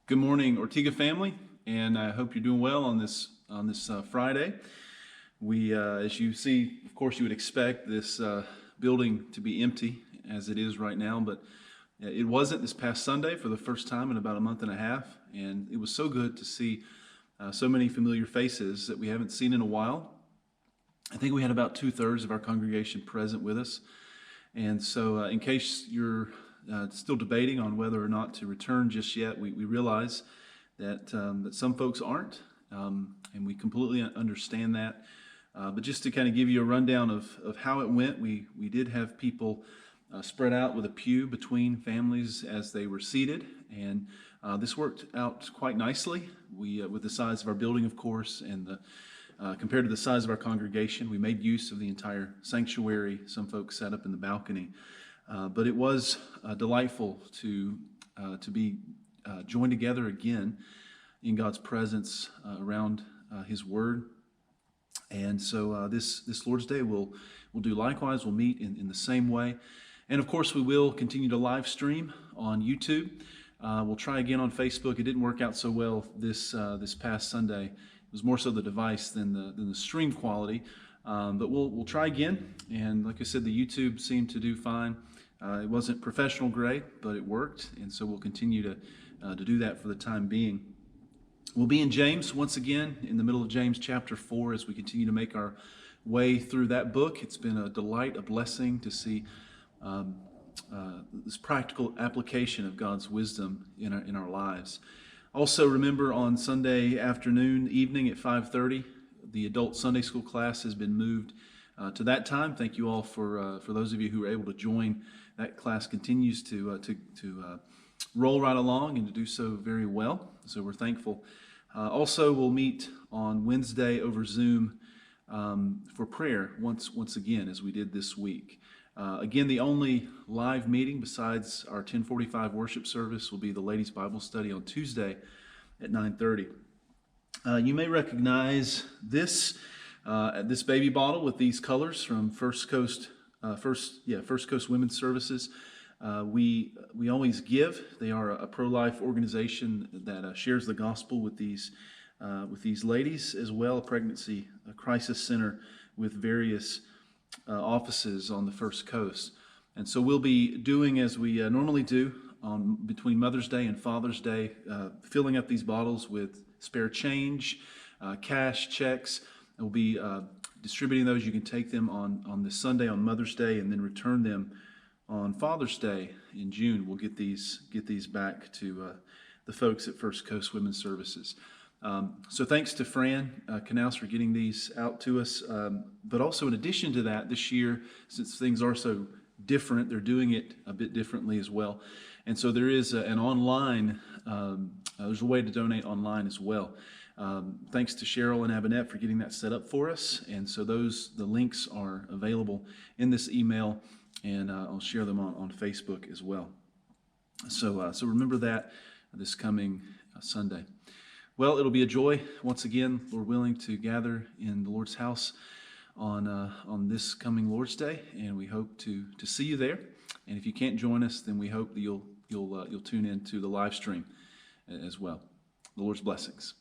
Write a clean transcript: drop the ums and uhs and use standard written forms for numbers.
Good morning, Ortega family, and I hope you're doing well on this Friday. We, as you see, of course, you would expect this building to be empty as it is right now, but it wasn't this past Sunday for the first time in about a month and a half, and it was so good to see so many familiar faces that we haven't seen in a while. I think we had about 2/3 of our congregation present with us, and so in case you're still debating on whether or not to return just yet, we realize that some folks aren't, and we completely understand that. But just to kind of give you a rundown of how it went, we did have people spread out with a pew between families as they were seated, and this worked out quite nicely. With the size of our building, of course, and compared to the size of our congregation, we made use of the entire sanctuary. Some folks sat up in the balcony. But it was delightful to be joined together again in God's presence around His Word. And so this Lord's Day we'll do likewise. We'll meet in the same way. And of course we will continue to live stream on YouTube. We'll try again on Facebook. It didn't work out so well this past Sunday. It was more so the device than the stream quality. But we'll try again. And like I said, the YouTube seemed to do fine. It wasn't professional grade, but it worked, and so we'll continue to do that for the time being. We'll be in James once again, in the middle of James chapter 4, as we continue to make our way through that book. It's been a delight, a blessing to see this practical application of God's wisdom in our lives. Also, remember on Sunday evening at 5:30, the adult Sunday school class has been moved to that time. Thank you all for those of you who were able to join. That class continues to roll right along and to do so very well. So we're thankful. Also, we'll meet on Wednesday over Zoom for prayer once again, as we did this week. Again, the only live meeting besides our 10:45 worship service will be the Ladies' Bible Study on Tuesday at 9:30. You may recognize this baby bottle with these colors from First Coast Women's Services. We always give. They are a pro-life organization that shares the gospel with these ladies, as well, a pregnancy crisis center with various offices on the First Coast. And so we'll be doing as we normally do between Mother's Day and Father's Day, filling up these bottles with spare change, cash, checks. We'll be distributing those. You can take them on this Sunday on Mother's Day and then return them on Father's Day in June. We'll get these back to the folks at First Coast Women's Services. So thanks to Fran Knaus for getting these out to us. But also in addition to that, this year, since things are so different, they're doing it a bit differently as well. And so there is an online, there's a way to donate online as well. Thanks to Cheryl and Abinette for getting that set up for us. And so the links are available in this email, and I'll share them on Facebook as well. So remember that this coming Sunday. Well, it'll be a joy once again, Lord willing, to gather in the Lord's house on this coming Lord's Day, and we hope to see you there. And if you can't join us, then we hope that you'll tune in to the live stream as well. The Lord's blessings.